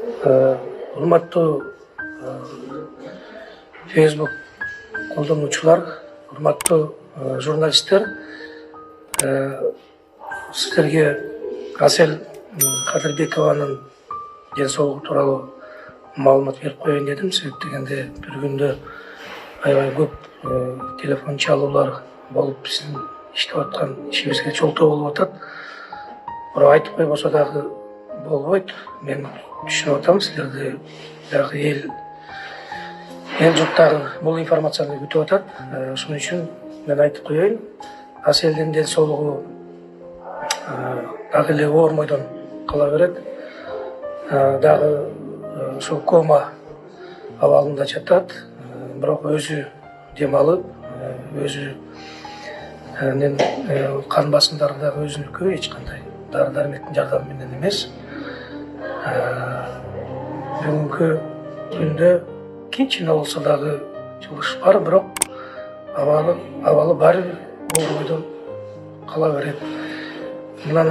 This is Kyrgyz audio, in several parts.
Урматтуу Facebook колдонуучулар, урматтуу журналисттер, сиздерге Асел Кадырбекованын ден соолугу тууралуу маалымат берип коеюн дедим. Себеп дегенде бир күндө аябай көп телефон чалуулар болуп, биздин иштеп аткан ишибизге чолтоо болуп атат. Бирок айтып койбосо дагы болбойт. Мен түшүнүп атам, силерди дагы эл журт дагы бул информацияны күтүп атат. Ошон үчүн мен айтып коеюн, Аселдин ден соолугу дагы эле оормойдон кала берет. Дагы ошол кома абалында жатат. Бирок өзү дем алып, өзүнүн кан басымдары дагы өзүнүкү, эч кандай дары дармектин жардамы менен эмес. Бүгүнкү күндө кичине болсо дагы жылыш бар, бирок абалы баары бир оормойдон кала берет. Мындан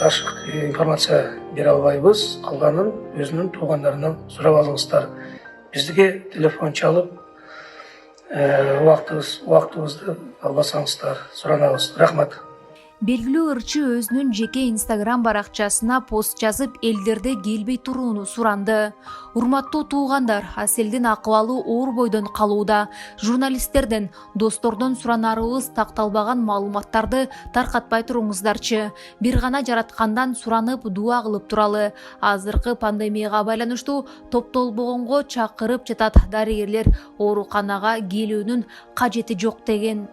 ашык информация бере албайбыз. Калганын өзүнүн туугандарынан сурап алыңыздар. Бизге телефон чалып, убактыбызды албасаңыздар суранабыз. Рахмат. Белгилүү ырчы өзүнүн жеке Instagram баракчасына пост жазып, элдерде келбей турууну суранды. Урматтуу туугандар, Аселдин акыбалы оор бойдон калууда. Журналисттерден, достордон суранарыбыз такталбаган маалыматтарды таркатпай туруңуздарчы. Бир гана жараткандан суранып, дуа кылып туралы. Азыркы пандемияга байланыштуу топтолбогонго чакырып жатат дарыгерлер. Ооруканага келүүнүн кажети жок деген.